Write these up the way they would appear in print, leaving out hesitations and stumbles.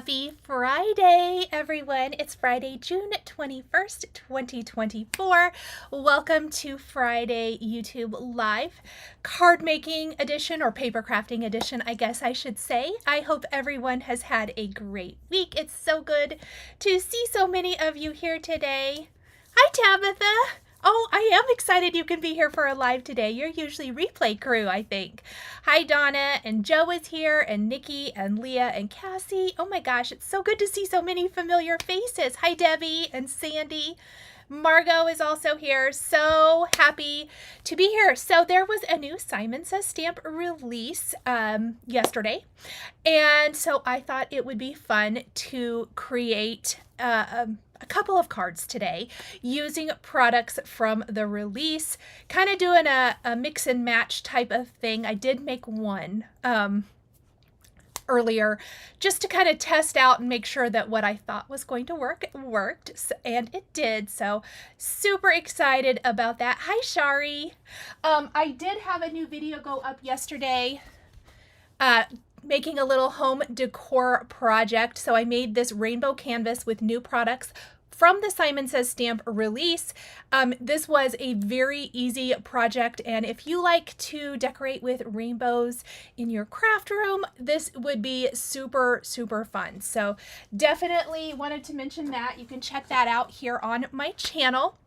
Happy Friday, everyone. It's Friday, June 21st, 2024. Welcome to Friday YouTube Live card making edition, or paper crafting edition, I guess I should say. I hope everyone has had a great week. It's so good to see so many of you here today. Hi, Tabitha. Oh, I am excited you can be here for a live today. You're usually replay crew, I think. Hi, Donna, and Joe is here, and Nikki, and Leah, and Cassie. Oh my gosh, it's so good to see so many familiar faces. Hi, Debbie and Sandy. Margot is also here. So happy to be here. So there was a new Simon Says stamp release yesterday. And so I thought it would be fun to create a couple of cards today using products from the release, kind of doing a mix and match type of thing. I did make one earlier just to kind of test out and make sure that what I thought was going to work worked, and it did. So super excited about that. Hi, Shari. I did have a new video go up yesterday making a little home decor project. So I made this rainbow canvas with new products from the Simon Says stamp release. This was a very easy project, and if you like to decorate with rainbows in your craft room, this would be super, super fun. So definitely wanted to mention that. You can check that out here on my channel.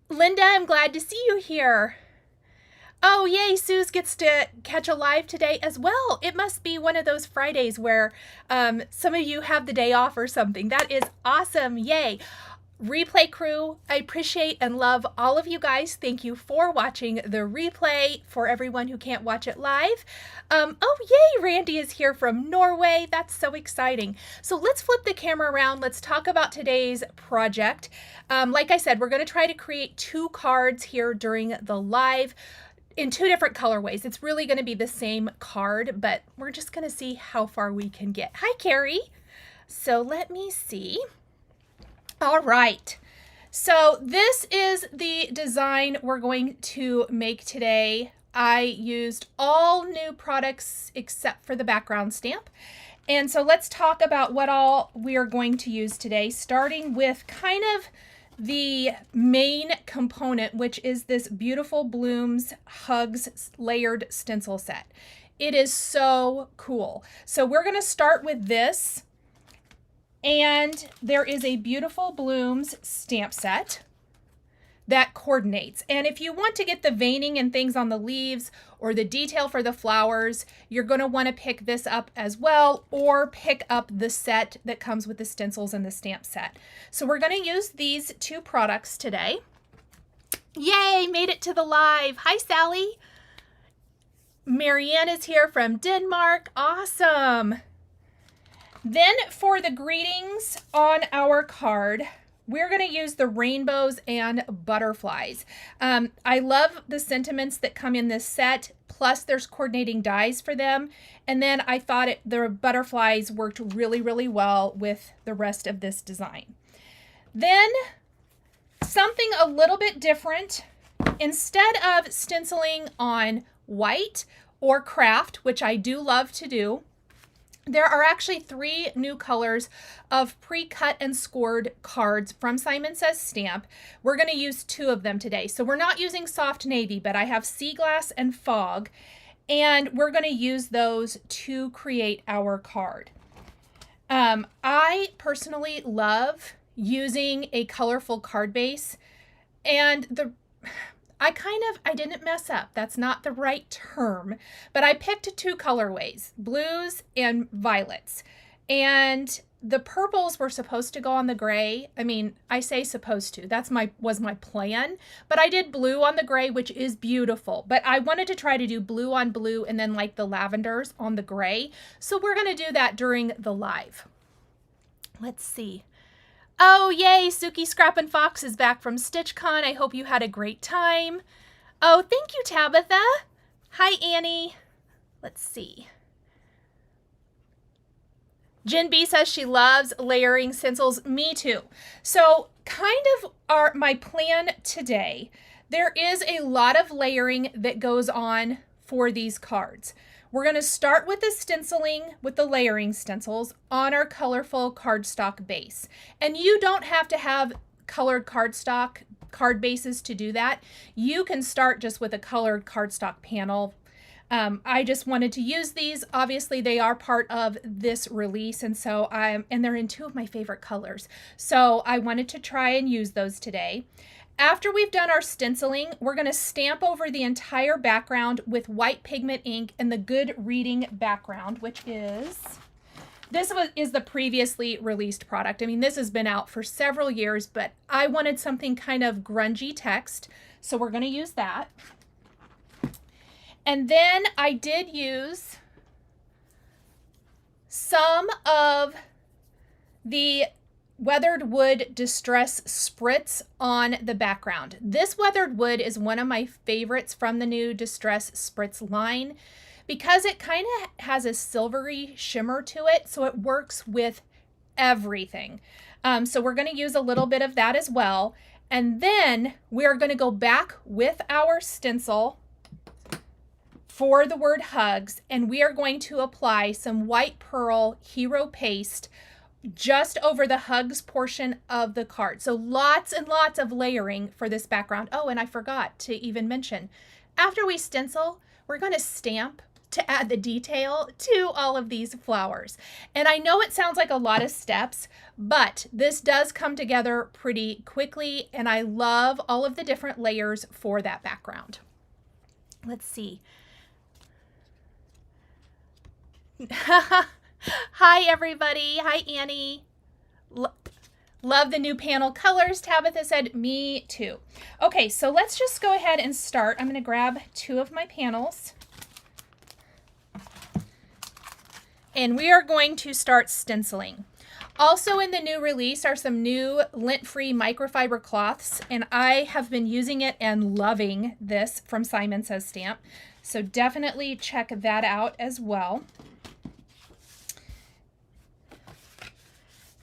Linda, I'm glad to see you here. Oh, yay, Suze gets to catch a live today as well. It must be one of those Fridays where some of you have the day off or something. That is awesome. Yay. Replay crew, I appreciate and love all of you guys. Thank you for watching the replay. For everyone who can't watch it live. Oh, yay, Randy is here from Norway. That's so exciting. So let's flip the camera around. Let's talk about today's project. Like I said, we're going to try to create 2 cards here during the live, in 2 different colorways. It's really going to be the same card, but we're just going to see how far we can get. Hi, Carrie. So let me see. All right. So this is the design we're going to make today. I used all new products except for the background stamp. And so let's talk about what all we are going to use today, starting with kind of the main component, which is this beautiful Blooms Hugs layered stencil set. It is so cool. So we're going to start with this, and there is a beautiful Blooms stamp set that coordinates. And if you want to get the veining and things on the leaves or the detail for the flowers, you're going to want to pick this up as well, or pick up the set that comes with the stencils and the stamp set. So we're going to use these 2 products today. Yay, made it to the live. Hi, Sally. Marianne is here from Denmark. Awesome. Then for the greetings on our card, we're going to use the rainbows and butterflies. I love the sentiments that come in this set, plus there's coordinating dies for them. And then I thought the butterflies worked really, really well with the rest of this design. Then something a little bit different. Instead of stenciling on white or craft, which I do love to do, there are actually 3 new colors of pre-cut and scored cards from Simon Says stamp. We're going to use 2 of them today. So we're not using soft navy, but I have sea glass and fog, and we're going to use those to create our card. I personally love using a colorful card base, and I didn't mess up. That's not the right term, but I picked 2 colorways, blues and violets. And the purples were supposed to go on the gray. I mean, I say supposed to, was my plan, but I did blue on the gray, which is beautiful, but I wanted to try to do blue on blue and then like the lavenders on the gray. So we're going to do that during the live. Let's see. Oh, yay, Suki Scrap and Fox is back from StitchCon. I hope you had a great time. Oh, thank you, Tabitha. Hi, Annie. Let's see. Jen B says she loves layering stencils. Me too. So kind of my plan today, there is a lot of layering that goes on for these cards. We're going to start with the stenciling, with the layering stencils on our colorful cardstock base. And you don't have to have colored card bases to do that. You can start just with a colored cardstock panel. I just wanted to use these. Obviously, they are part of this release, and so and they're in two of my favorite colors. So I wanted to try and use those today. After we've done our stenciling, we're going to stamp over the entire background with white pigment ink and the Good Reading background, which is, is the previously released product. I mean, this has been out for several years, but I wanted something kind of grungy text, so we're going to use that. And then I did use some of the Weathered Wood Distress Spritz on the background. This Weathered Wood is one of my favorites from the new Distress Spritz line because it kind of has a silvery shimmer to it, so it works with everything. So we're going to use a little bit of that as well. And then we're going to go back with our stencil for the word hugs, and we are going to apply some White Pearl Hero Paste just over the hugs portion of the card. So lots and lots of layering for this background. Oh, and I forgot to even mention, after we stencil, we're going to stamp to add the detail to all of these flowers. And I know it sounds like a lot of steps, but this does come together pretty quickly, and I love all of the different layers for that background. Let's see. Hi, everybody. Hi, Annie. Love the new panel colors. Tabitha said, me too. Okay, so let's just go ahead and start. I'm going to grab two of my panels. And we are going to start stenciling. Also in the new release are some new lint-free microfiber cloths, and I have been using it and loving this from Simon Says Stamp. So definitely check that out as well.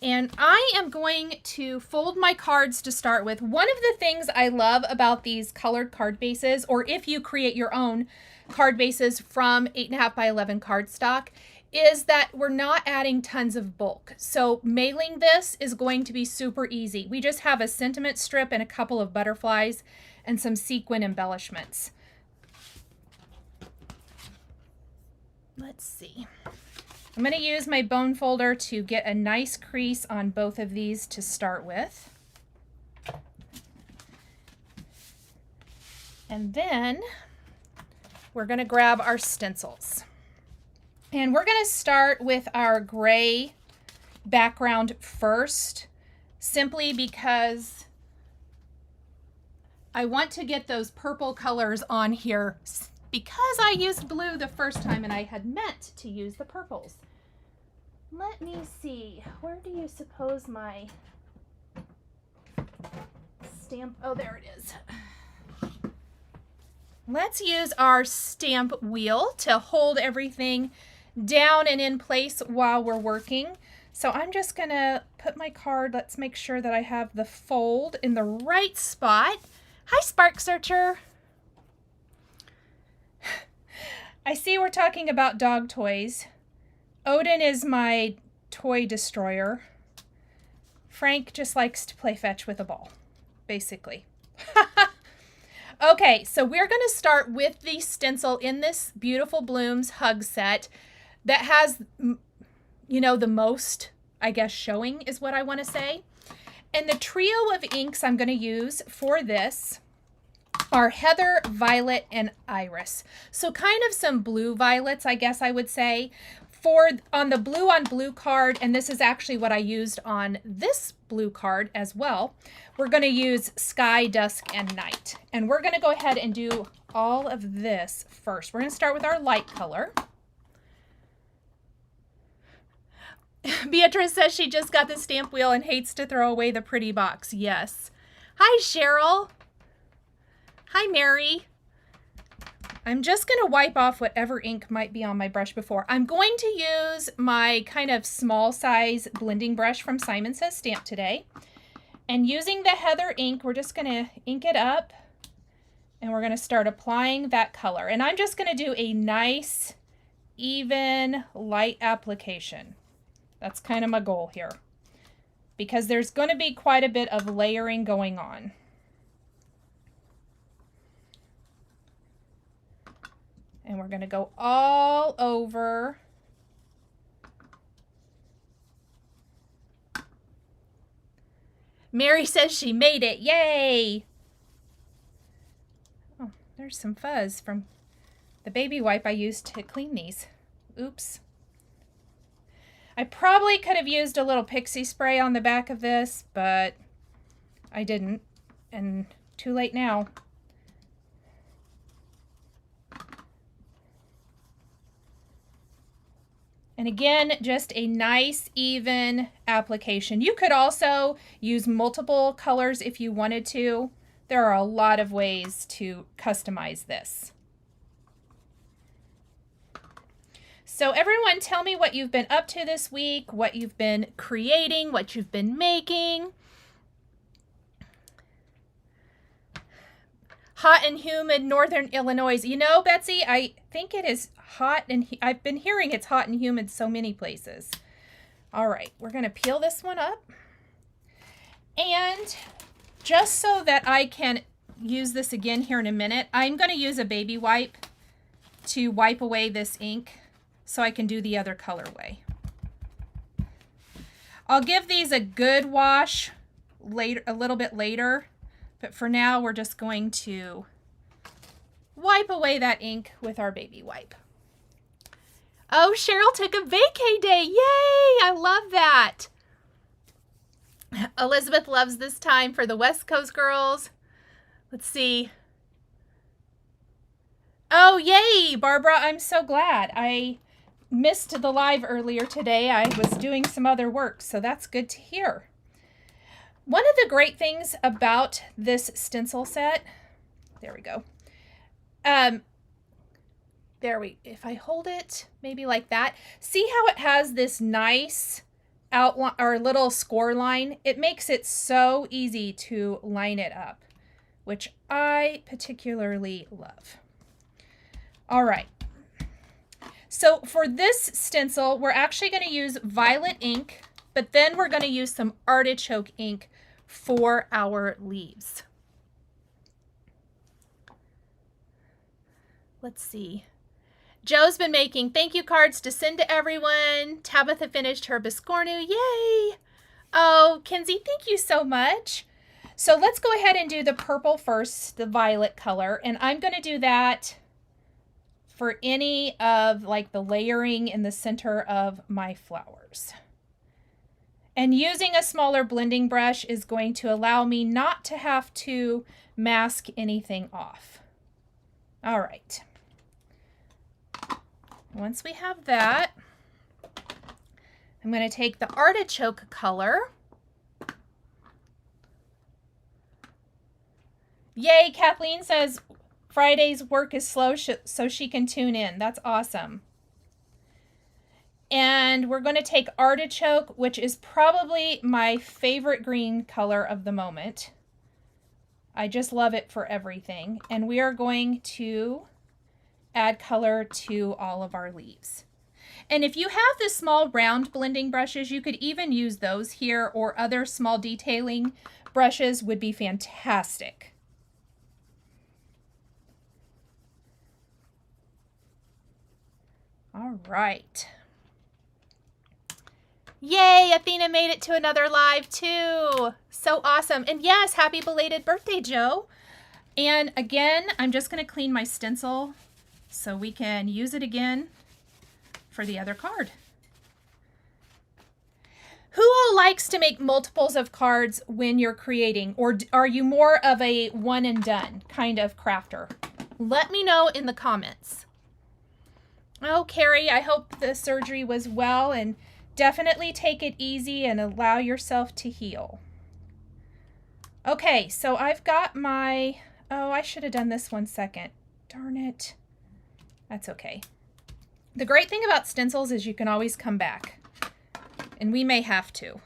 And I am going to fold my cards to start with. One of the things I love about these colored card bases, or if you create your own card bases from 8.5 by 11 cardstock, is that we're not adding tons of bulk. So mailing this is going to be super easy. We just have a sentiment strip and a couple of butterflies and some sequin embellishments. Let's see. I'm going to use my bone folder to get a nice crease on both of these to start with. And then we're going to grab our stencils. And we're going to start with our gray background first, simply because I want to get those purple colors on here because I used blue the first time and I had meant to use the purples. Let me see, where do you suppose my stamp, oh, there it is. Let's use our stamp wheel to hold everything down and in place while we're working. So I'm just gonna put my card, let's make sure that I have the fold in the right spot. Hi, Spark Searcher. I see we're talking about dog toys. Odin is my toy destroyer. Frank just likes to play fetch with a ball, basically. Okay, so we're going to start with the stencil in this Beautiful Blooms hug set that has, you know, the most, I guess, showing is what I want to say. And the trio of inks I'm going to use for this are Heather, Violet, and Iris. So kind of some blue violets, I guess I would say. On the blue on blue card, and this is actually what I used on this blue card as well, we're going to use Sky, Dusk, and Night. And we're going to go ahead and do all of this first. We're going to start with our light color. Beatrice says she just got the stamp wheel and hates to throw away the pretty box. Yes. Hi, Cheryl. Hi, Mary. I'm just going to wipe off whatever ink might be on my brush before. I'm going to use my kind of small size blending brush from Simon Says Stamp today. And using the Heather ink, we're just going to ink it up and we're going to start applying that color. And I'm just going to do a nice even light application. That's kind of my goal here, because there's going to be quite a bit of layering going on. And we're going to go all over. Mary says she made it. Yay! Oh, there's some fuzz from the baby wipe I used to clean these. Oops. I probably could have used a little pixie spray on the back of this, but I didn't. And too late now. And again, just a nice, even application. You could also use multiple colors if you wanted to. There are a lot of ways to customize this. So everyone, tell me what you've been up to this week, what you've been creating, what you've been making. Hot and humid northern Illinois. You know, Betsy, I think it is hot, and I've been hearing it's hot and humid so many places. All right, we're going to peel this one up. And just so that I can use this again here in a minute, I'm going to use a baby wipe to wipe away this ink so I can do the other colorway. I'll give these a good wash later, a little bit later. But for now, we're just going to wipe away that ink with our baby wipe. Oh, Cheryl took a vacay day. Yay! I love that. Elizabeth loves this time for the West Coast girls. Let's see. Oh, yay, Barbara. I'm so glad. I missed the live earlier today. I was doing some other work, so that's good to hear. One of the great things about this stencil set, there we go. If I hold it maybe like that, see how it has this nice outline or little score line? It makes it so easy to line it up, which I particularly love. All right. So for this stencil, we're actually going to use violet ink, but then we're going to use some artichoke ink for our leaves. Let's see. Joe's been making thank you cards to send to everyone. Tabitha finished her biscornu. Yay! Oh, Kenzie, thank you so much. So let's go ahead and do the purple first, the violet color. And I'm going to do that for any of like the layering in the center of my flowers. And using a smaller blending brush is going to allow me not to have to mask anything off. All right. Once we have that, I'm going to take the artichoke color. Yay, Kathleen says Friday's work is slow so she can tune in. That's awesome. And we're going to take artichoke, which is probably my favorite green color of the moment. I just love it for everything. And we are going to add color to all of our leaves. And if you have the small round blending brushes, you could even use those here, or other small detailing brushes would be fantastic. All right. Yay, Athena made it to another live too. So awesome. And yes, happy belated birthday, Joe. And again, I'm just going to clean my stencil so we can use it again for the other card. Who all likes to make multiples of cards when you're creating, or are you more of a one and done kind of crafter? Let me know in the comments. Oh, Carrie, I hope the surgery was well, and definitely take it easy and allow yourself to heal. Okay, so I've got my, oh, I should have done this one second. Darn it. That's okay. The great thing about stencils is you can always come back, and we may have to,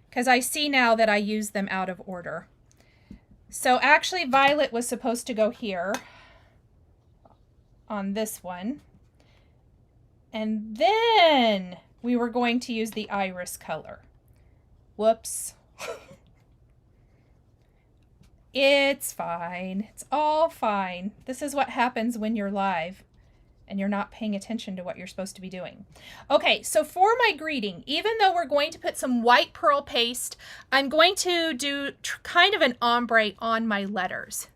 because I see now that I use them out of order. So actually violet was supposed to go here on this one. And then we were going to use the iris color. Whoops. It's fine. It's all fine. This is what happens when you're live and you're not paying attention to what you're supposed to be doing. Okay, so for my greeting, even though we're going to put some white pearl paste, I'm going to do kind of an ombre on my letters.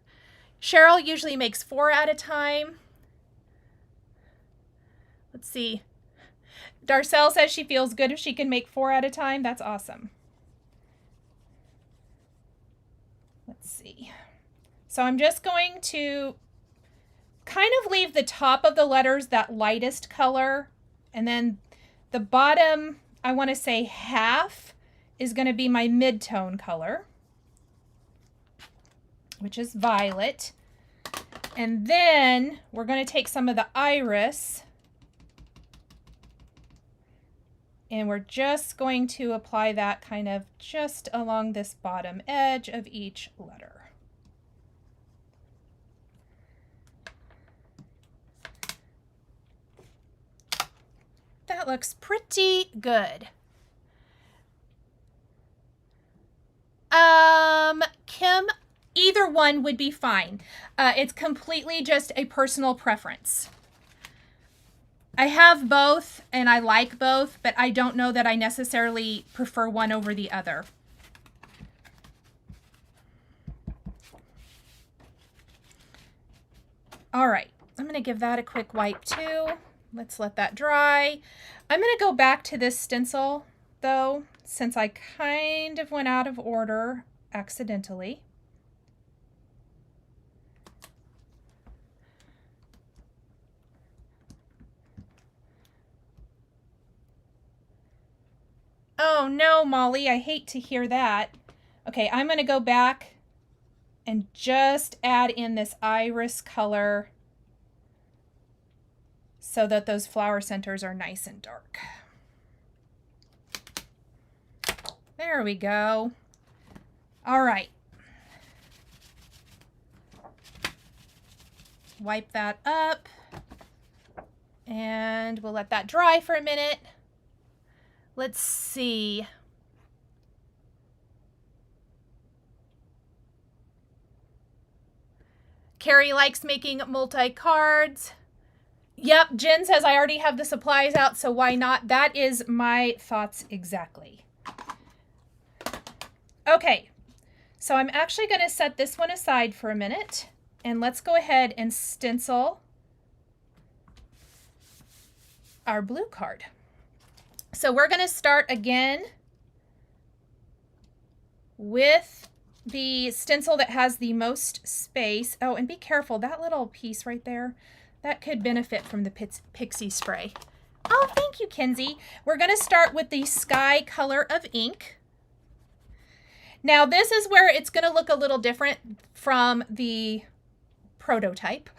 Cheryl usually makes 4 at a time. Let's see. Darcel says she feels good if she can make 4 at a time. That's awesome. Let's see. So I'm just going to kind of leave the top of the letters that lightest color, and then the bottom, I want to say half, is going to be my mid-tone color, which is violet. And then we're going to take some of the iris, and we're just going to apply that kind of just along this bottom edge of each letter. That looks pretty good. Kim, either one would be fine. It's completely just a personal preference. I have both and I like both, but I don't know that I necessarily prefer one over the other. All right, I'm going to give that a quick wipe too. Let's let that dry. I'm going to go back to this stencil though, since I kind of went out of order accidentally. Oh no, Molly, I hate to hear that. Okay, I'm going to go back and just add in this iris color so that those flower centers are nice and dark. There we go. All right. Wipe that up and we'll let that dry for a minute. Let's see. Carrie likes making multi-cards. Yep, Jen says I already have the supplies out, so why not? That is my thoughts exactly. Okay, so I'm actually going to set this one aside for a minute, and let's go ahead and stencil our blue card. So we're going to start again with the stencil that has the most space. Oh, and be careful, that little piece right there, that could benefit from the pixie spray. Oh, thank you, Kenzie. We're going to start with the sky color of ink. Now, this is where it's going to look a little different from the prototype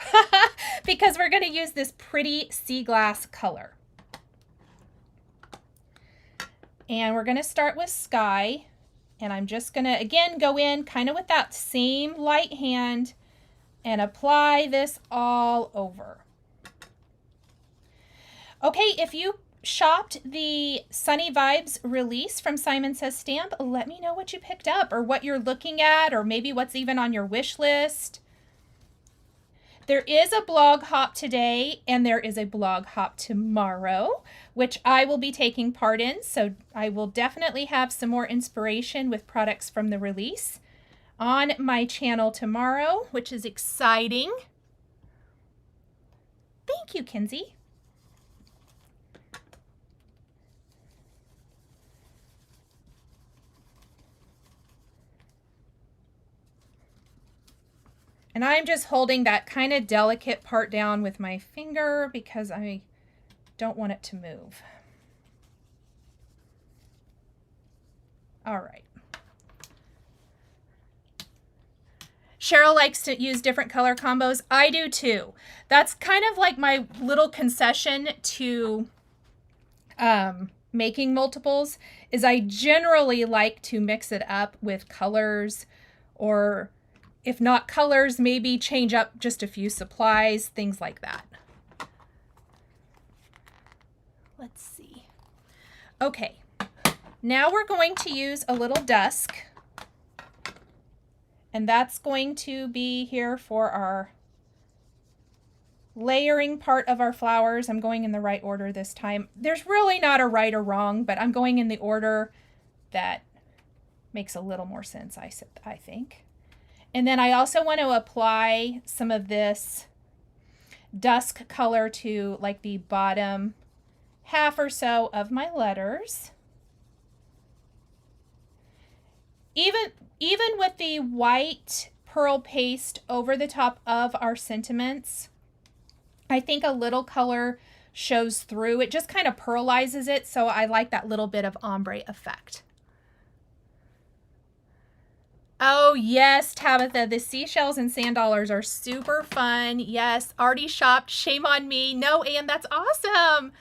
because we're going to use this pretty sea glass color. And we're going to start with sky. And I'm just going to, again, go in kind of with that same light hand and apply this all over. Okay, if you shopped the Sunny Vibes release from Simon Says Stamp, let me know what you picked up or what you're looking at or maybe what's even on your wish list. There is a blog hop today and there is a blog hop tomorrow, which I will be taking part in. So I will definitely have some more inspiration with products from the release on my channel tomorrow, which is exciting. Thank you, Kenzie. And I'm just holding that kind of delicate part down with my finger because I don't want it to move. All right. Cheryl likes to use different color combos. I do too. That's kind of like my little concession to making multiples is I generally like to mix it up with colors, or if not colors, maybe change up just a few supplies, things like that. Let's see. Okay, now we're going to use a little dusk, and that's going to be here for our layering part of our flowers. I'm going in the right order this time. There's really not a right or wrong, but I'm going in the order that makes a little more sense, I think. And then I also want to apply some of this dusk color to like the bottom half or so of my letters. Even with the white pearl paste over the top of our sentiments, I think a little color shows through. It just kind of pearlizes it, so I like that little bit of ombre effect. Oh yes, Tabitha, the seashells and sand dollars are super fun. Yes, already shopped. Shame on me. No, Anne, that's awesome.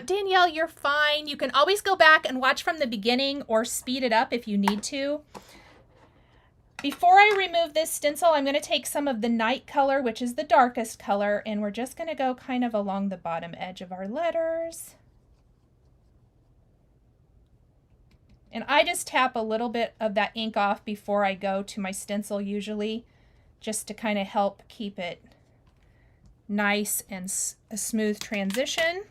Danielle, you're fine. You can always go back and watch from the beginning or speed it up if you need to. Before I remove this stencil, I'm going to take some of the night color, which is the darkest color, and we're just going to go kind of along the bottom edge of our letters. And I just tap a little bit of that ink off before I go to my stencil usually, just to kind of help keep it nice and a smooth transition.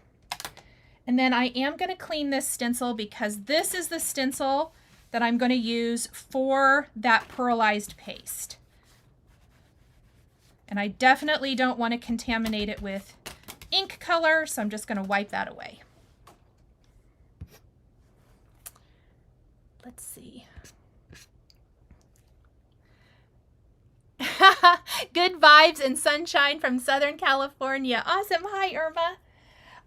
And then I am going to clean this stencil because this is the stencil that I'm going to use for that pearlized paste. And I definitely don't want to contaminate it with ink color, so I'm just going to wipe that away. Let's see. Good vibes and sunshine from Southern California. Awesome. Hi, Irma.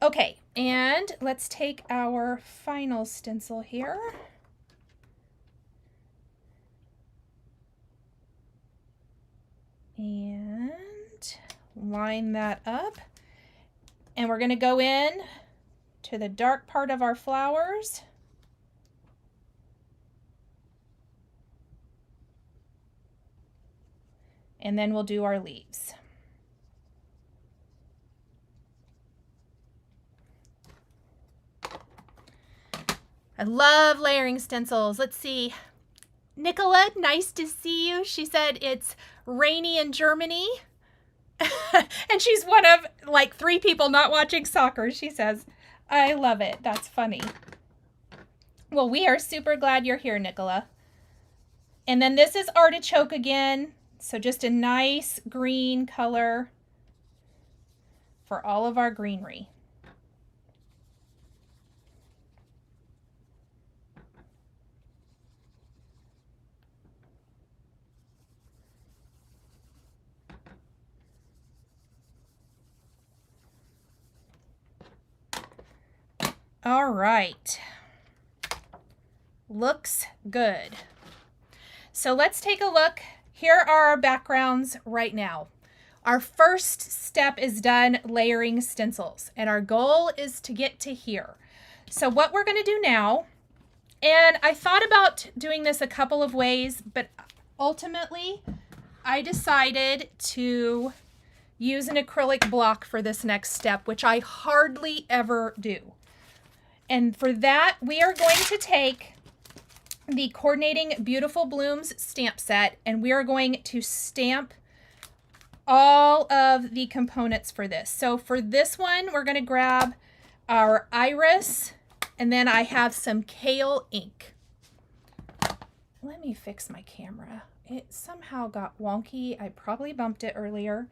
Okay, and let's take our final stencil here. And line that up. And we're going to go in to the dark part of our flowers. And then we'll do our leaves. I love layering stencils. Let's see. Nicola, nice to see you. She said it's rainy in Germany. And she's one of like 3 people not watching soccer, she says. I love it. That's funny. Well, we are super glad you're here, Nicola. And then this is Artichoke again. So just a nice green color for all of our greenery. All right. Looks good. So let's take a look. Here are our backgrounds right now. Our first step is done layering stencils, and our goal is to get to here. So what we're going to do now, and I thought about doing this a couple of ways, but ultimately I decided to use an acrylic block for this next step, which I hardly ever do. And for that, we are going to take the Coordinating Beautiful Blooms stamp set, and we are going to stamp all of the components for this. So for this one, we're going to grab our iris, and then I have some Kale ink. Let me fix my camera. It somehow got wonky. I probably bumped it earlier.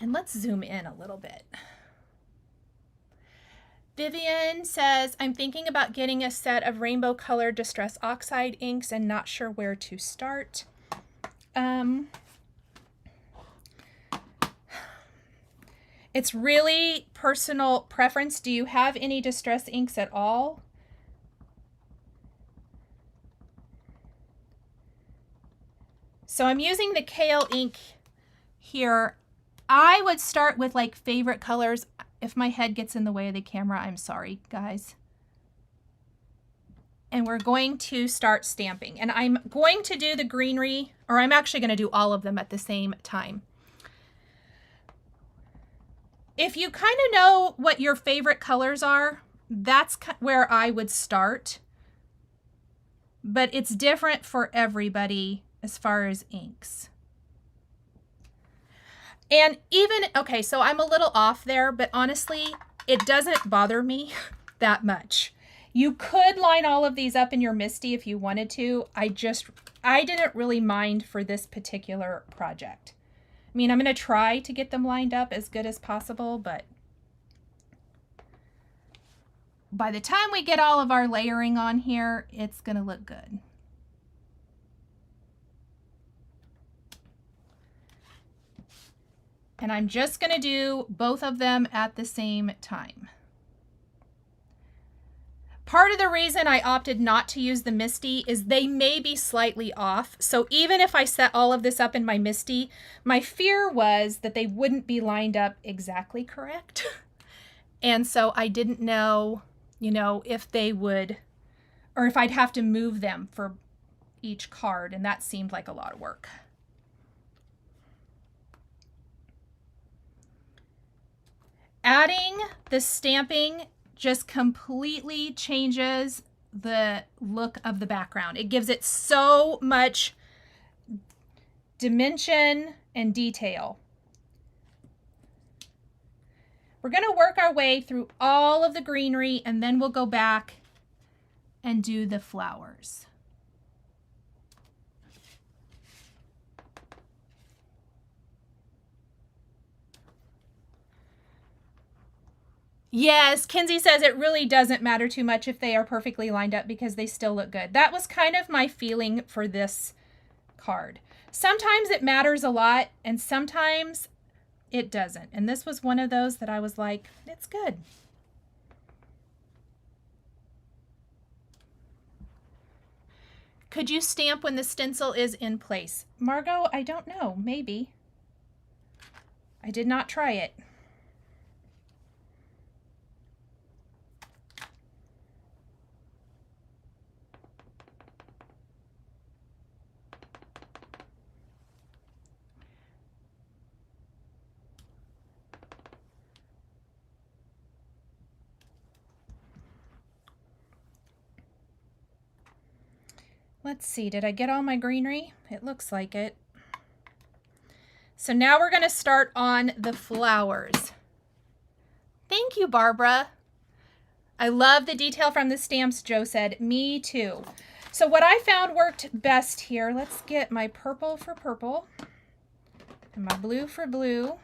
And let's zoom in a little bit. Vivian says, I'm thinking about getting a set of rainbow colored Distress Oxide inks and not sure where to start. It's really personal preference. Do you have any Distress inks at all? So I'm using the Kale ink here. I would start with like favorite colors. If my head gets in the way of the camera, I'm sorry, guys. And we're going to start stamping. And I'm going to do the greenery, or I'm actually going to do all of them at the same time. If you kind of know what your favorite colors are, that's where I would start. But it's different for everybody as far as inks. And even, okay, so I'm a little off there, but honestly, it doesn't bother me that much. You could line all of these up in your Misty if you wanted to. I didn't really mind for this particular project. I mean, I'm going to try to get them lined up as good as possible, but by the time we get all of our layering on here, it's going to look good. And I'm just going to do both of them at the same time. Part of the reason I opted not to use the Misty is they may be slightly off. So even if I set all of this up in my Misty, my fear was that they wouldn't be lined up exactly correct. And so I didn't know, you know, if they would, or if I'd have to move them for each card. And that seemed like a lot of work. Adding the stamping just completely changes the look of the background. It gives it so much dimension and detail. We're going to work our way through all of the greenery and then we'll go back and do the flowers. Yes, Kinsey says it really doesn't matter too much if they are perfectly lined up because they still look good. That was kind of my feeling for this card. Sometimes it matters a lot and sometimes it doesn't. And this was one of those that I was like, it's good. Could you stamp when the stencil is in place? Margot, I don't know. Maybe. I did not try it. Let's see, did I get all my greenery? It looks like it. So now we're going to start on the flowers. Thank you, Barbara. I love the detail from the stamps, Joe said. Me too. So what I found worked best here, let's get my purple for purple and my blue for blue.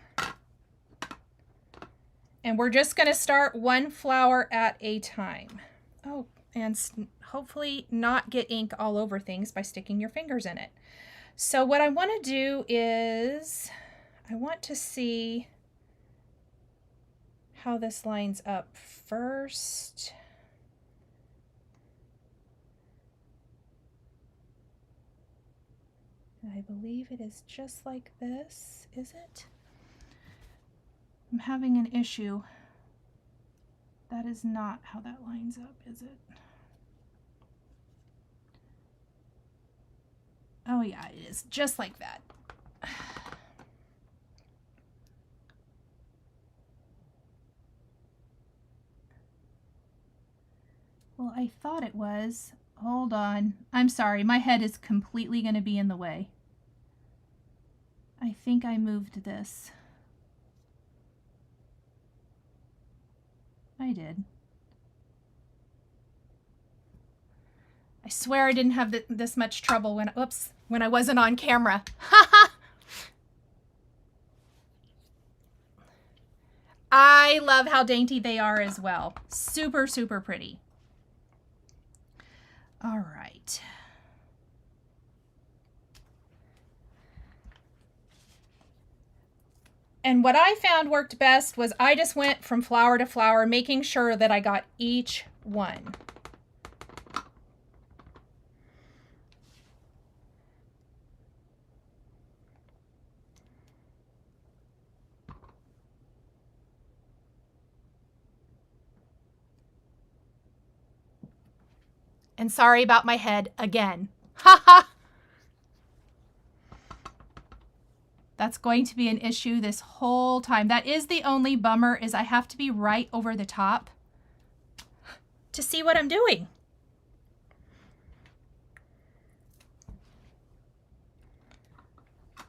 And we're just going to start one flower at a time. Oh, and hopefully not get ink all over things by sticking your fingers in it. So what I want to do is I want to see how this lines up first. I believe it is just like this, is it? I'm having an issue. That is not how that lines up, is it? Oh yeah, it is just like that. Well, I thought it was. Hold on. I'm sorry, my head is completely going to be in the way. I think I moved this. I did. I swear I didn't have this much trouble when, oops, when I wasn't on camera. I love how dainty they are as well. Super, super pretty. All right. And what I found worked best was I just went from flower to flower, making sure that I got each one. And sorry about my head again. Haha. That's going to be an issue this whole time. That is the only bummer, is I have to be right over the top. to see what I'm doing.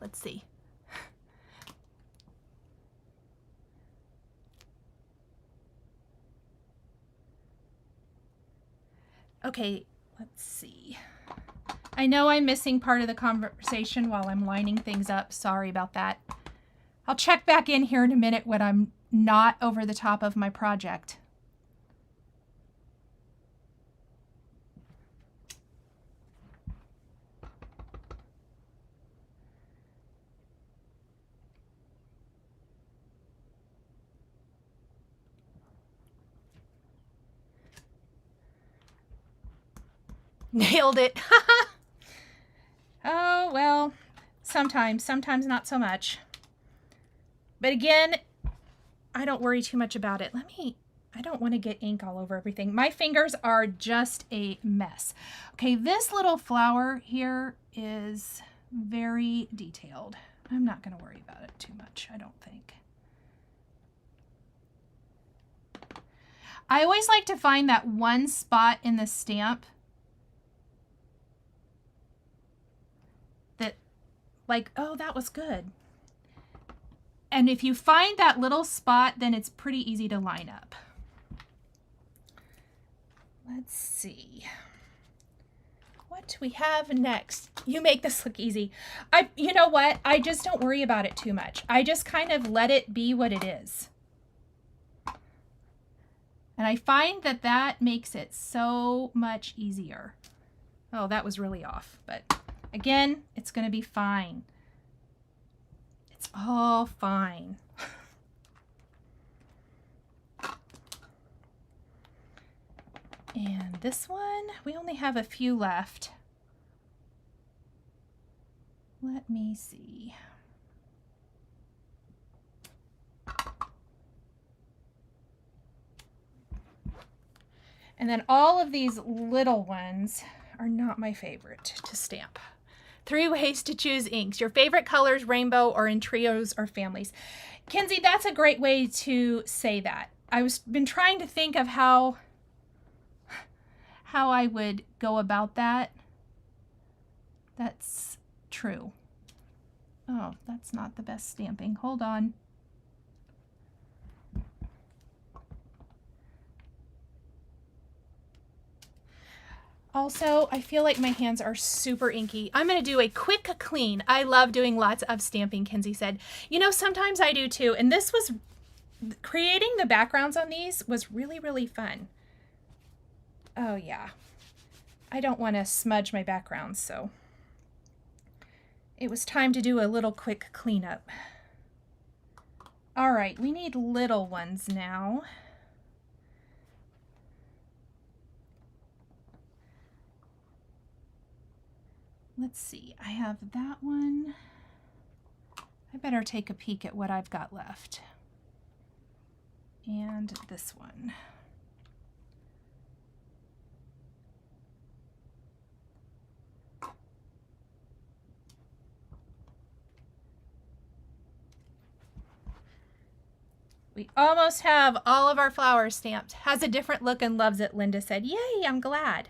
Let's see. Okay, let's see. I know I'm missing part of the conversation while I'm lining things up. Sorry about that. I'll check back in here in a minute when I'm not over the top of my project. Nailed it. Oh, well, sometimes not so much. But again, I don't worry too much about it. I don't want to get ink all over everything. My fingers are just a mess. Okay, this little flower here is very detailed. I'm not going to worry about it too much, I don't think. I always like to find that one spot in the stamp that, like, oh, that was good. And if you find that little spot, then it's pretty easy to line up. Let's see. What do we have next? You make this look easy. You know what? I just don't worry about it too much. I just kind of let it be what it is. And I find that that makes it so much easier. Oh, that was really off. But again, it's going to be fine. It's all fine. And this one, we only have a few left. Let me see. And then all of these little ones are not my favorite to stamp. 3 ways to choose inks. Your favorite colors, rainbow, or in trios or families. Kenzie, that's a great way to say that. Been trying to think of how I would go about that. That's true. Oh, that's not the best stamping. Hold on. Also, I feel like my hands are super inky. I'm going to do a quick clean. I love doing lots of stamping, Kenzie said. You know, sometimes I do too. And this was, creating the backgrounds on these was really, really fun. Oh yeah. I don't want to smudge my backgrounds, so it was time to do a little quick cleanup. All right, we need little ones now. Let's see, I have that one. I better take a peek at what I've got left. And this one. We almost have all of our flowers stamped. Has a different look and loves it, Linda said. Yay, I'm glad.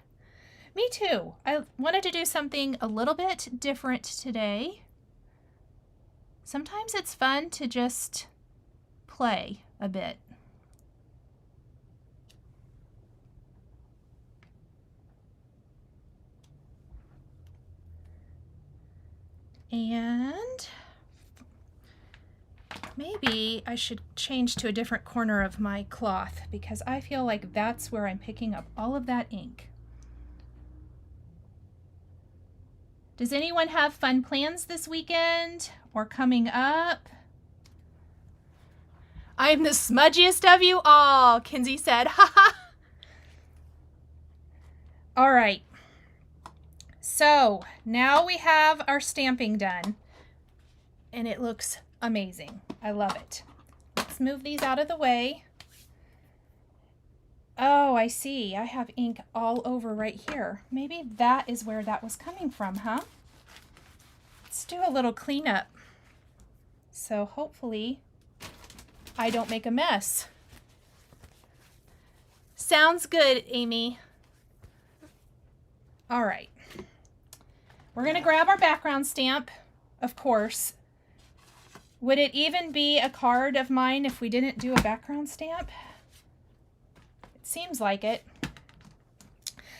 Me too. I wanted to do something a little bit different today. Sometimes it's fun to just play a bit. And maybe I should change to a different corner of my cloth because I feel like that's where I'm picking up all of that ink. Does anyone have fun plans this weekend or coming up? I'm the smudgiest of you all, Kenzie said. Haha. All right. So now we have our stamping done and it looks amazing. I love it. Let's move these out of the way. Oh, I see. I have ink all over right here. Maybe that is where that was coming from, huh? Let's do a little cleanup. So hopefully I don't make a mess. Sounds good, Amy. All right. We're going to grab our background stamp, of course. Would it even be a card of mine if we didn't do a background stamp? It seems like it.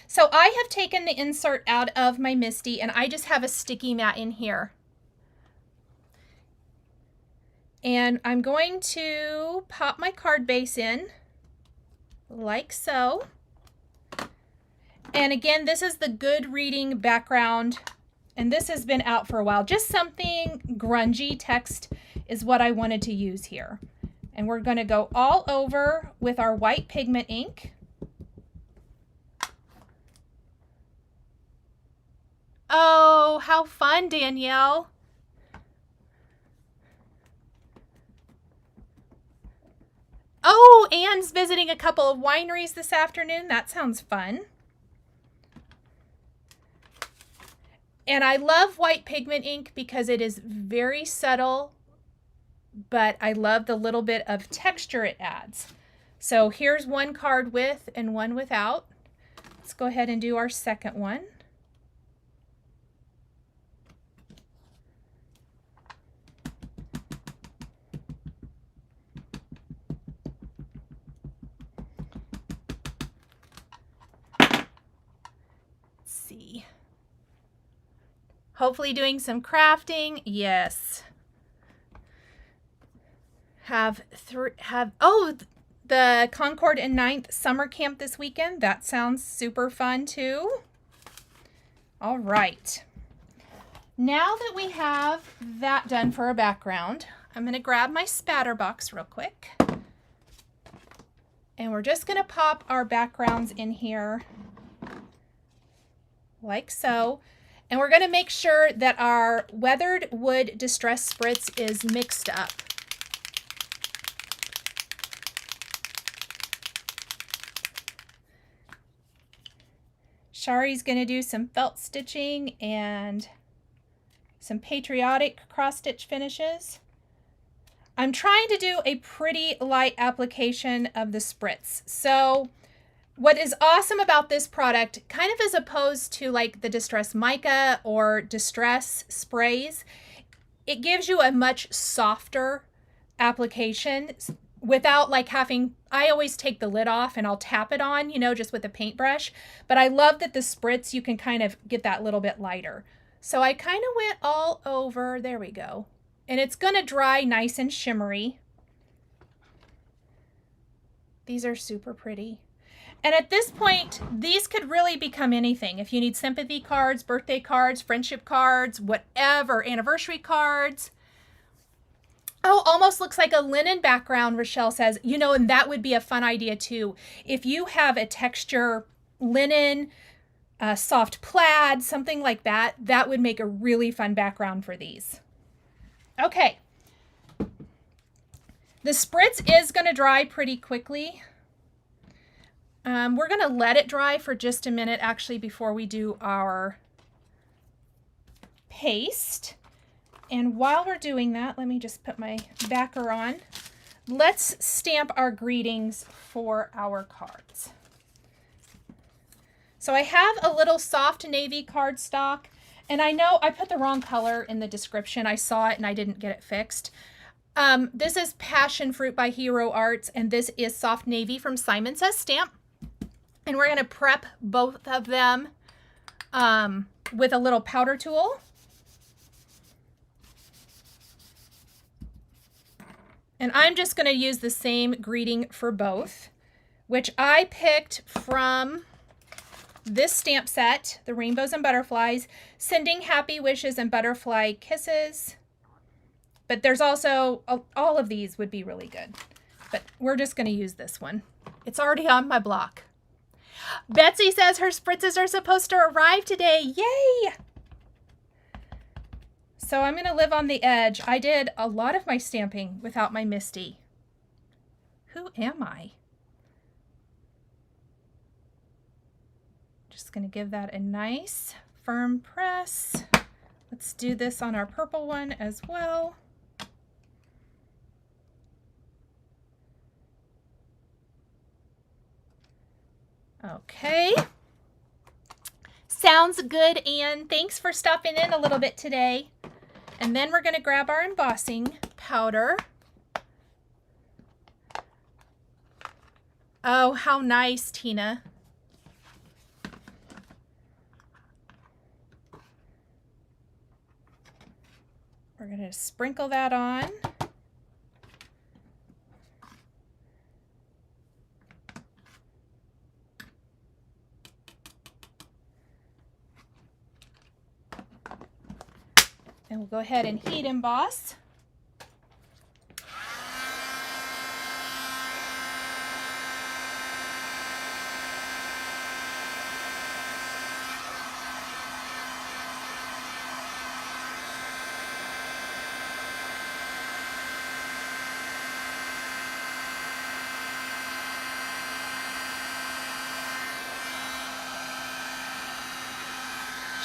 So I have taken the insert out of my MISTI and I just have a sticky mat in here. And I'm going to pop my card base in like so. And again, this is the good reading background, and this has been out for a while. Just something grungy text is what I wanted to use here. And we're going to go all over with our white pigment ink. Oh, how fun, Danielle. Oh, Anne's visiting a couple of wineries this afternoon. That sounds fun. And I love white pigment ink because it is very subtle, but I love the little bit of texture it adds. So here's one card with and one without. Let's go ahead and do our second one. See. Hopefully doing some crafting. Yes. Oh, the Concord and 9th summer camp this weekend. That sounds super fun too. All right. Now that we have that done for a background, I'm going to grab my spatter box real quick. And we're just going to pop our backgrounds in here like so. And we're going to make sure that our weathered wood distress spritz is mixed up. Shari's going to do some felt stitching and some patriotic cross stitch finishes. I'm trying to do a pretty light application of the spritz. So what is awesome about this product, kind of as opposed to like the Distress Mica or Distress sprays, it gives you a much softer application without like having, I always take the lid off and I'll tap it on, you know, just with a paintbrush. But I love that the spritz, you can kind of get that little bit lighter. So I kind of went all over, there we go. And it's gonna dry nice and shimmery. These are super pretty. And at this point, these could really become anything. If you need sympathy cards, birthday cards, friendship cards, whatever, anniversary cards. Oh, almost looks like a linen background, Rochelle says. You know, and that would be a fun idea too. If you have a texture linen, soft plaid, something like that, that would make a really fun background for these. Okay. The spritz is going to dry pretty quickly. We're going to let it dry for just a minute actually before we do our paste. And while we're doing that, let me just put my backer on. Let's stamp our greetings for our cards. So I have a little soft navy cardstock, and I know I put the wrong color in the description. I saw it and I didn't get it fixed. This is Passion Fruit by Hero Arts, and this is soft navy from Simon Says Stamp. And we're going to prep both of them with a little powder tool. And I'm just going to use the same greeting for both, which I picked from this stamp set, the Rainbows and Butterflies, Sending Happy Wishes and Butterfly Kisses. But there's also, all of these would be really good. But we're just going to use this one. It's already on my block. Betsy says her spritzes are supposed to arrive today. Yay! So I'm going to live on the edge. I did a lot of my stamping without my MISTI. Who am I? Just going to give that a nice firm press. Let's do this on our purple one as well. Okay. Sounds good, Anne. Thanks for stopping in a little bit today. And then we're going to grab our embossing powder. Oh, how nice, Tina. We're going to sprinkle that on. And we'll go ahead and heat emboss.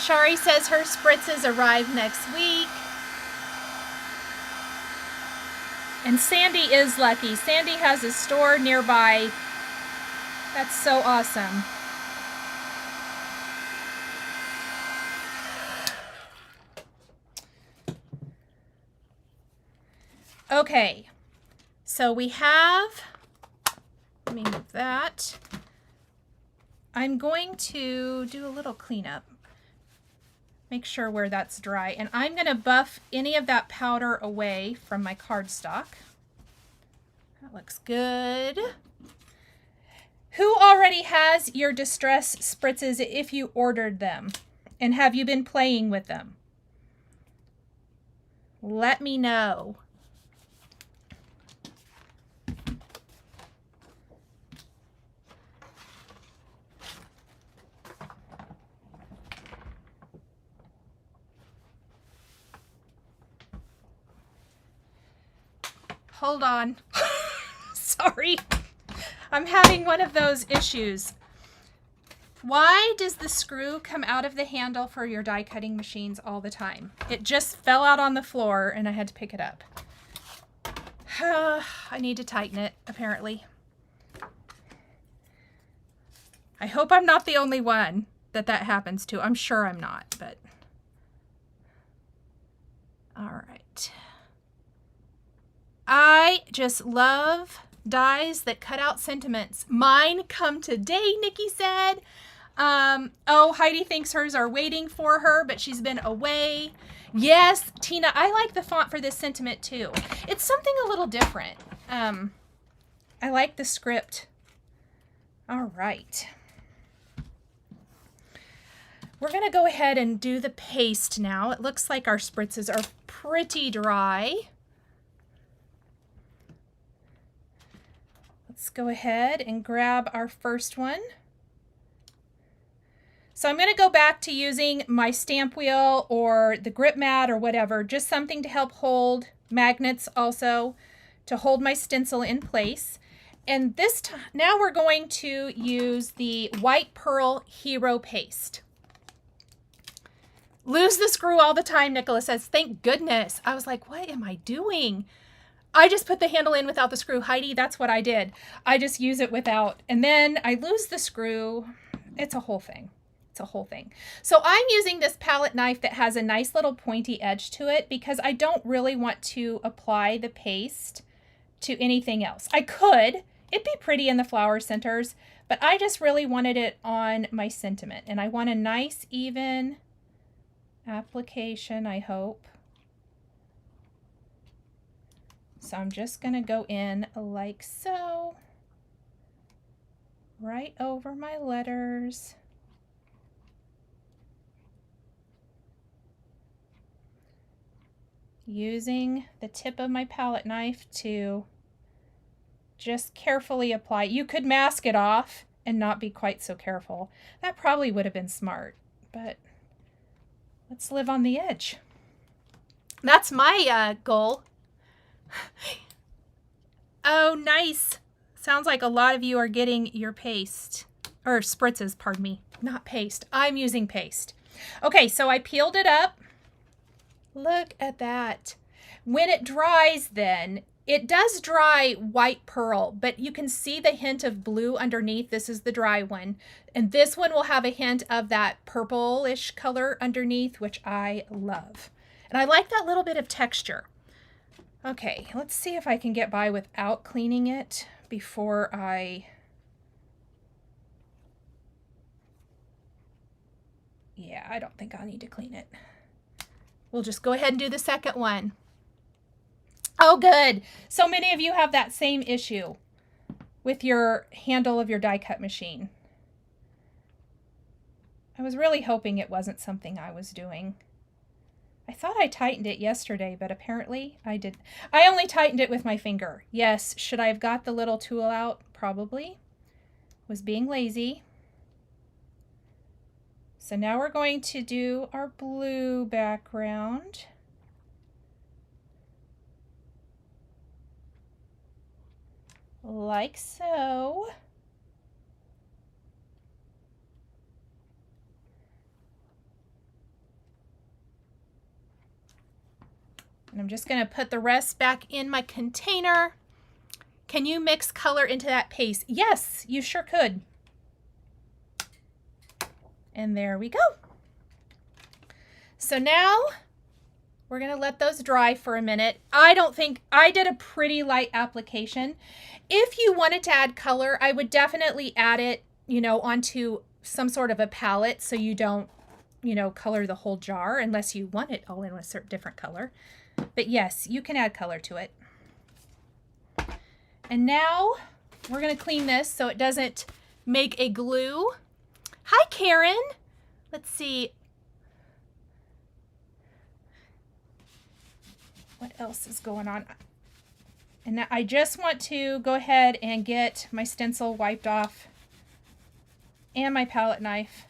Shari says her spritzes arrive next week. And Sandy is lucky. Sandy has a store nearby. That's so awesome. Okay, so we have, let me move that. I'm going to do a little cleanup. Make sure where that's dry. And I'm going to buff any of that powder away from my cardstock. That looks good. Who already has your distress spritzes if you ordered them? And have you been playing with them? Let me know. Hold on. Sorry. I'm having one of those issues. Why does the screw come out of the handle for your die cutting machines all the time? It just fell out on the floor and I had to pick it up. I need to tighten it, apparently. I hope I'm not the only one that happens to. I'm sure I'm not, but... All right. I just love dies that cut out sentiments. Mine come today, Nikki said. Oh, Heidi thinks hers are waiting for her, but she's been away. Yes, Tina, I like the font for this sentiment too. It's something a little different. I like the script. All right. We're going to go ahead and do the paste now. It looks like our spritzes are pretty dry. Let's go ahead and grab our first one. So I'm going to go back to using my stamp wheel or the grip mat or whatever, just something to help hold, magnets also, to hold my stencil in place. And this time, now we're going to use the White Pearl Hero Paste. Lose the screw all the time, Nicholas says. Thank goodness. I was like, what am I doing? I just put the handle in without the screw. Heidi, that's what I did. I just use it without. And then I lose the screw. It's a whole thing. It's a whole thing. So I'm using this palette knife that has a nice little pointy edge to it because I don't really want to apply the paste to anything else. I could. It'd be pretty in the flower centers, but I just really wanted it on my sentiment. And I want a nice, even application, I hope. So I'm just going to go in like so, right over my letters. Using the tip of my palette knife to just carefully apply. You could mask it off and not be quite so careful. That probably would have been smart, but let's live on the edge. That's my goal. Oh, nice. Sounds like a lot of you are getting your paste, or spritzes, pardon me, not paste. I'm using paste. Okay, so I peeled it up. Look at that. When it dries then, It does dry white pearl, but you can see the hint of blue underneath. This is the dry one. And this one will have a hint of that purplish color underneath, which I love. And I like that little bit of texture. Okay, let's see if I can get by without cleaning it before I... Yeah, I don't think I'll need to clean it. We'll just go ahead and do the second one. Oh, good. So many of you have that same issue with your handle of your die cut machine. I was really hoping it wasn't something I was doing. I thought I tightened it yesterday, but apparently I didn't. I only tightened it with my finger. Yes, should I have got the little tool out? Probably. Was being lazy. So now we're going to do our blue background. Like so. And I'm just going to put the rest back in my container. Can you mix color into that paste? Yes, you sure could. And there we go. So now we're going to let those dry for a minute. I don't think I did a pretty light application. If you wanted to add color, I would definitely add it, you know, onto some sort of a palette so you don't, you know, color the whole jar unless you want it all in a certain different color. But yes, you can add color to it. And now we're going to clean this so it doesn't make a glue. Hi, Karen. Let's see. What else is going on? And now I just want to go ahead and get my stencil wiped off and my palette knife.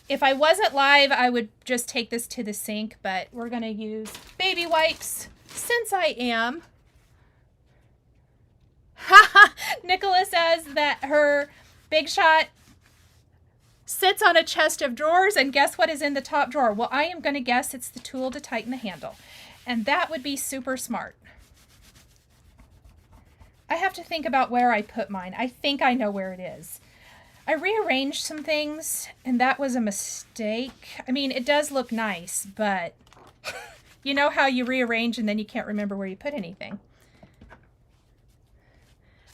If I wasn't live, I would just take this to the sink, but we're going to use baby wipes since I am. Nicola says that her Big Shot sits on a chest of drawers, and guess what is in the top drawer? Well, I am going to guess it's the tool to tighten the handle, and that would be super smart. I have to think about where I put mine. I think I know where it is. I rearranged some things, and that was a mistake. I mean, it does look nice, but you know how you rearrange and then you can't remember where you put anything.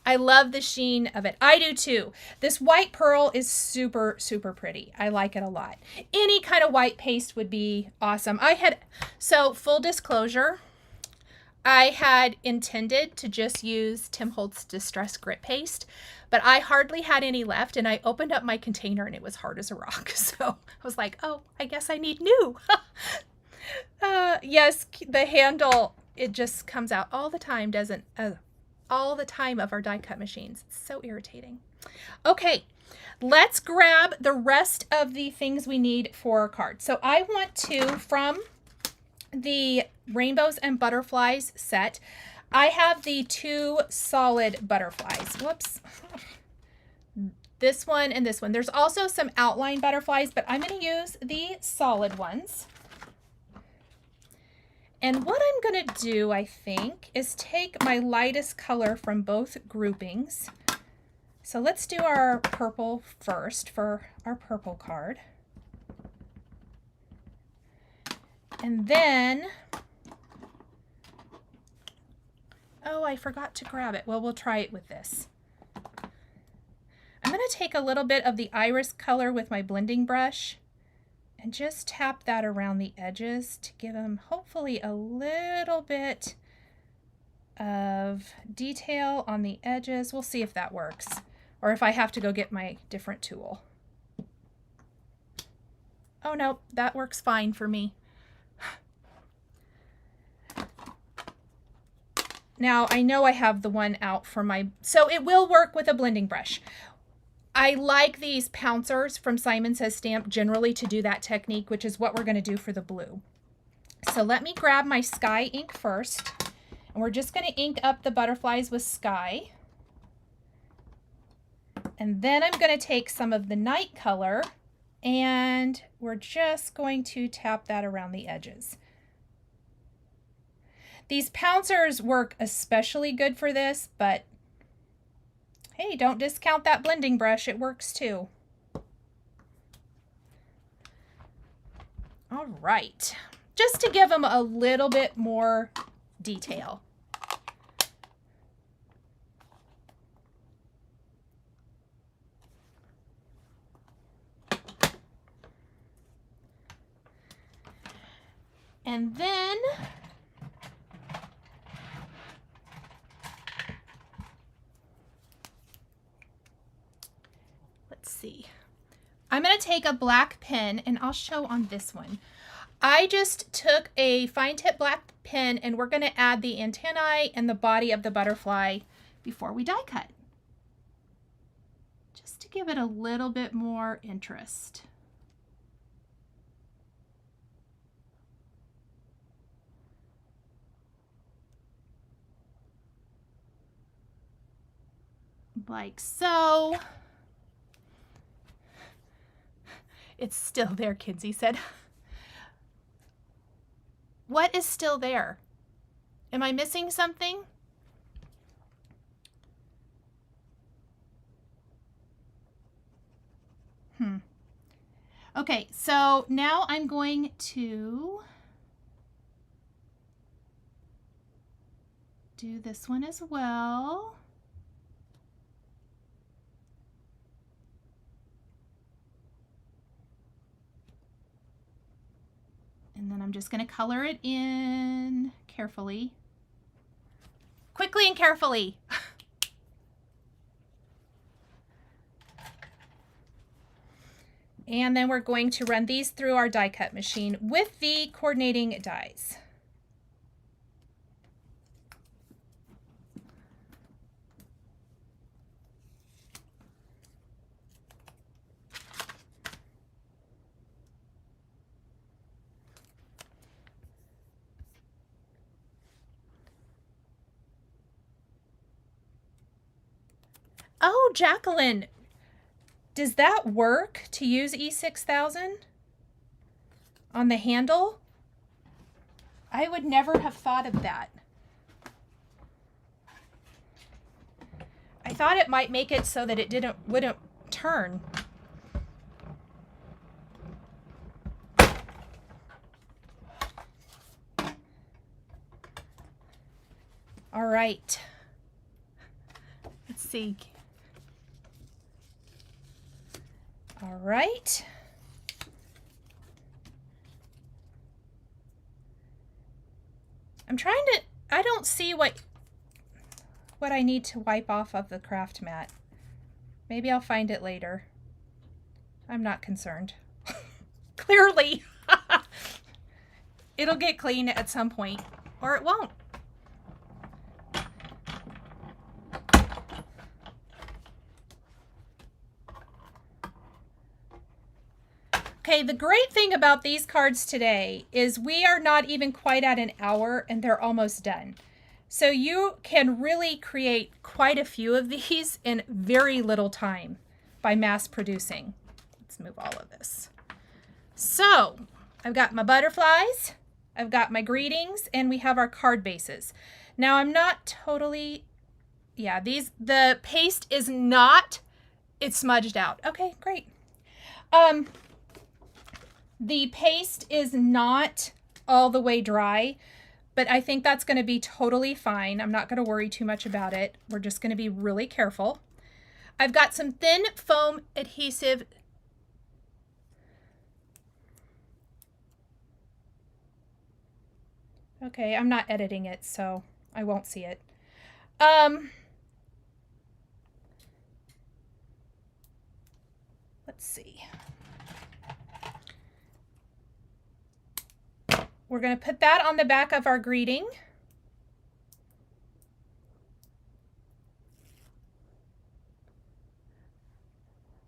I love the sheen of it. I do too. This white pearl is super, super pretty. I like it a lot. Any kind of white paste would be awesome. So full disclosure, I had intended to just use Tim Holtz Distress Grit Paste, but I hardly had any left, and I opened up my container and it was hard as a rock. So I was like, oh, I guess I need new. Yes, the handle, it just comes out all the time, doesn't all the time of our die cut machines. It's so irritating. Okay, let's grab the rest of the things we need for our card. So I want to, from the Rainbows and Butterflies set, I have the 2 solid butterflies. Whoops. This one and this one. There's also some outline butterflies, but I'm going to use the solid ones. And what I'm going to do, I think, is take my lightest color from both groupings. So let's do our purple first for our purple card. And then, oh, I forgot to grab it. Well, we'll try it with this. I'm going to take a little bit of the iris color with my blending brush and just tap that around the edges to give them hopefully a little bit of detail on the edges. We'll see if that works, or if I have to go get my different tool. Oh no, that works fine for me. Now I know I have the one out for my, so it will work with a blending brush. I like these pouncers from Simon Says Stamp generally to do that technique, which is what we're going to do for the blue. So let me grab my sky ink first, and we're just going to ink up the butterflies with sky. And then I'm going to take some of the night color, and we're just going to tap that around the edges. These pouncers work especially good for this, but hey, don't discount that blending brush. It works too. All right, just to give them a little bit more detail. And then let's see. I'm going to take a black pen, and I'll show on this one. I just took a fine tip black pen, and we're going to add the antennae and the body of the butterfly before we die cut, just to give it a little bit more interest. Like so. It's still there, Kinsey said. What is still there? Am I missing something? Okay, so now I'm going to do this one as well. And then I'm just going to color it in carefully. Quickly and carefully. And then we're going to run these through our die cut machine with the coordinating dies. Oh, Jacqueline, does that work to use E6000 on the handle? I would never have thought of that. I thought it might make it so that it wouldn't turn. All right. Let's see. All right. I'm trying to, I don't see what I need to wipe off of the craft mat. Maybe I'll find it later. I'm not concerned. Clearly. It'll get clean at some point, or it won't. Okay, the great thing about these cards today is we are not even quite at an hour and they're almost done. So you can really create quite a few of these in very little time by mass producing. Let's move all of this. So I've got my butterflies, I've got my greetings, and we have our card bases. Now I'm not totally, yeah, the paste is not, it's smudged out. Okay, great. The paste is not all the way dry, but I think that's going to be totally fine. I'm not going to worry too much about it. We're just going to be really careful. I've got some thin foam adhesive. Okay, I'm not editing it, so I won't see it. Let's see. We're going to put that on the back of our greeting.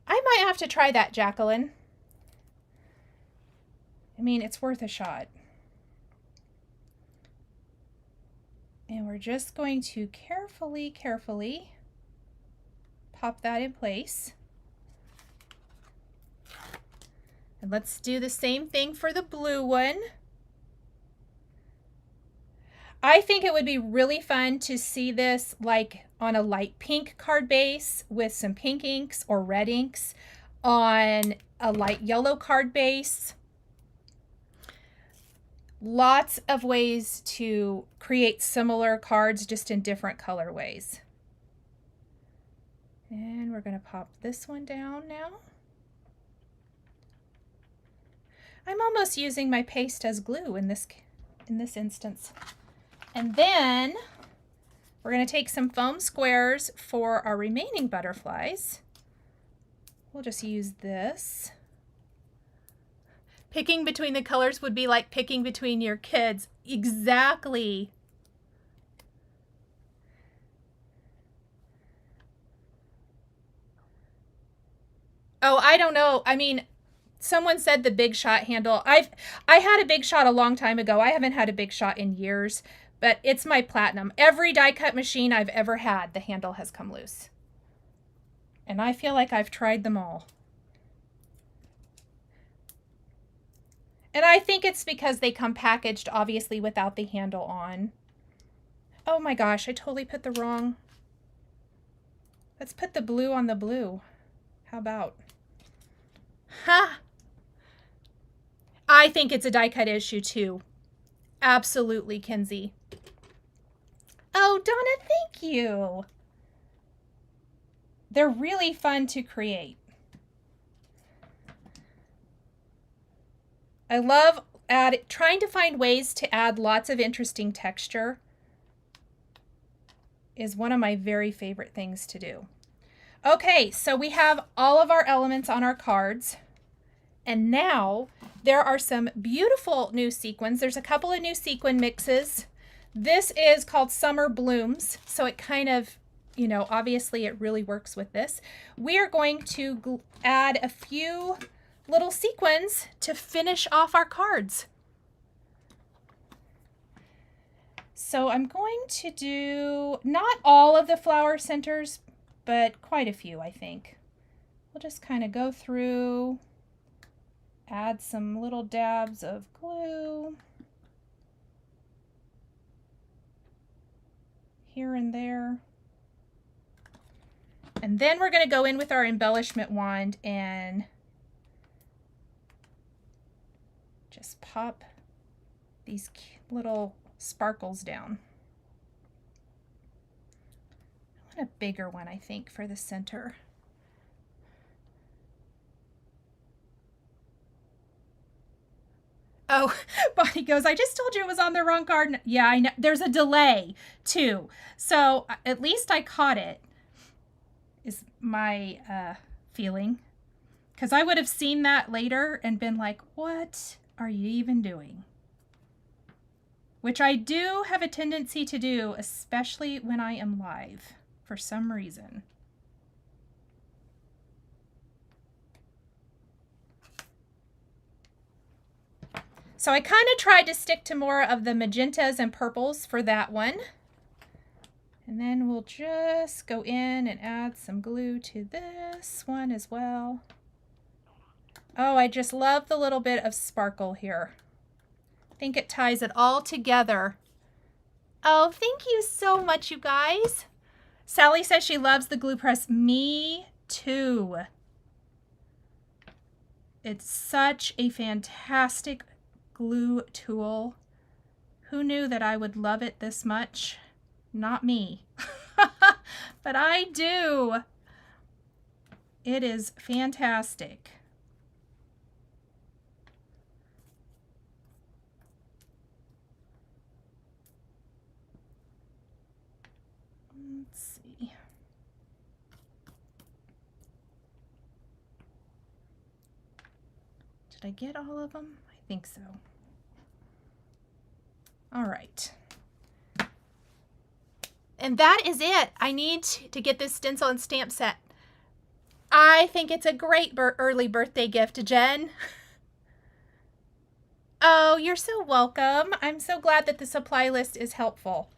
I might have to try that, Jacqueline. I mean, it's worth a shot. And we're just going to carefully pop that in place. And let's do the same thing for the blue one. I think it would be really fun to see this like on a light pink card base with some pink inks or red inks, on a light yellow card base. Lots of ways to create similar cards, just in different colorways. And we're going to pop this one down now. I'm almost using my paste as glue in this instance. And then we're going to take some foam squares for our remaining butterflies. We'll just use this. Picking between the colors would be like picking between your kids. Exactly. Oh, I don't know. I mean, someone said the Big Shot handle. I had a Big Shot a long time ago. I haven't had a Big Shot in years, but it's my platinum. Every die cut machine I've ever had, the handle has come loose. And I feel like I've tried them all. And I think it's because they come packaged, obviously, without the handle on. Oh my gosh, I totally put the wrong. Let's put the blue on the blue. How about? Ha! I think it's a die cut issue too. Absolutely, Kinsey. Oh, Donna, thank you. They're really fun to create. I love trying to find ways to add lots of interesting texture. Is one of my very favorite things to do. Okay, so we have all of our elements on our cards. And now there are some beautiful new sequins. There's a couple of new sequin mixes. This is called Summer Blooms. So it kind of, you know, obviously it really works with this. We are going to add a few little sequins to finish off our cards. So I'm going to do not all of the flower centers, but quite a few, I think. We'll just kind of go through, add some little dabs of glue here and there. And then we're going to go in with our embellishment wand and just pop these little sparkles down. I want a bigger one, I think, for the center. Oh, Bonnie goes, I just told you it was on the wrong card. Yeah, I know. There's a delay, too. So at least I caught it, is my feeling. Because I would have seen that later and been like, what are you even doing? Which I do have a tendency to do, especially when I am live, for some reason. So I kind of tried to stick to more of the magentas and purples for that one. And then we'll just go in and add some glue to this one as well. Oh, I just love the little bit of sparkle here. I think it ties it all together. Oh, thank you so much, you guys. Sally says she loves the glue press. Me too. It's such a fantastic glue tool. Who knew that I would love it this much? Not me. But I do. It is fantastic. Let's see. Did I get all of them? I think so. All right. And that is it. I need to get this stencil and stamp set. I think it's a great early birthday gift, Jen. Oh, you're so welcome. I'm so glad that the supply list is helpful.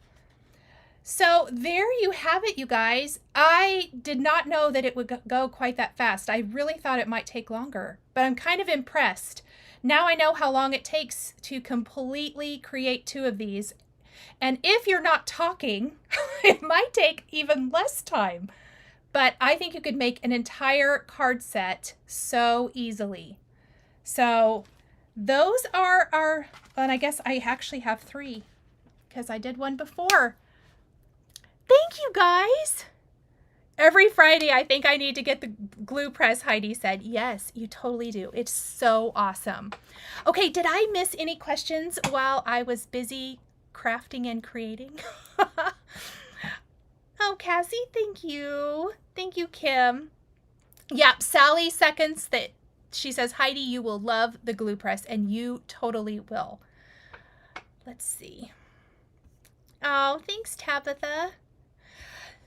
So there you have it, you guys. I did not know that it would go quite that fast. I really thought it might take longer, but I'm kind of impressed. Now I know how long it takes to completely create 2 of these. And if you're not talking, it might take even less time. But I think you could make an entire card set so easily. So those are our, and I guess I actually have 3 because I did one before. Thank you guys. Every Friday, I think I need to get the glue press, Heidi said. Yes, you totally do. It's so awesome. Okay, did I miss any questions while I was busy crafting and creating? Oh, Cassie, thank you. Thank you, Kim. Yep, Sally seconds that. She says, Heidi, you will love the glue press, and you totally will. Let's see. Oh, thanks, Tabitha.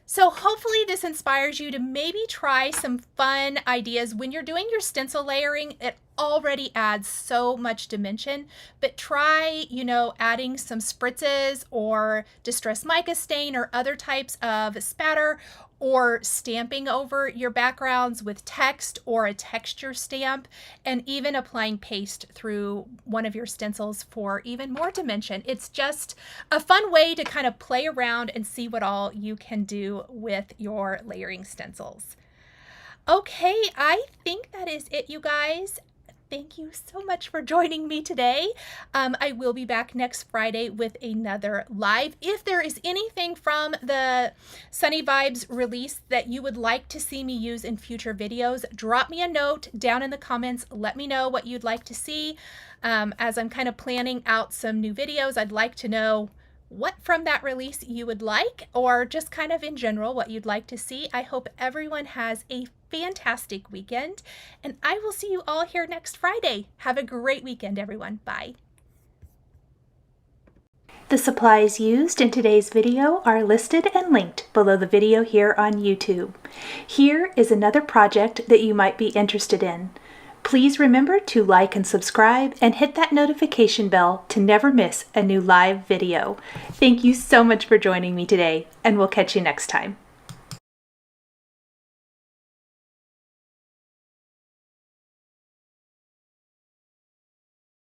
So hopefully this inspires you to maybe try some fun ideas. When you're doing your stencil layering, it already adds so much dimension, but try, you know, adding some spritzes or distress mica stain or other types of spatter, or stamping over your backgrounds with text or a texture stamp, and even applying paste through one of your stencils for even more dimension. It's just a fun way to kind of play around and see what all you can do with your layering stencils. Okay, I think that is it, you guys. Thank you so much for joining me today. I will be back next Friday with another live. If there is anything from the Sunny Vibes release that you would like to see me use in future videos, drop me a note down in the comments. Let me know what you'd like to see. As I'm kind of planning out some new videos, I'd like to know what from that release you would like, or just kind of in general what you'd like to see. I hope everyone has a fantastic weekend, and I will see you all here next Friday. Have a great weekend, everyone. Bye. The supplies used in today's video are listed and linked below the video here on YouTube. Here is another project that you might be interested in. Please remember to like and subscribe and hit that notification bell to never miss a new live video. Thank you so much for joining me today, and we'll catch you next time.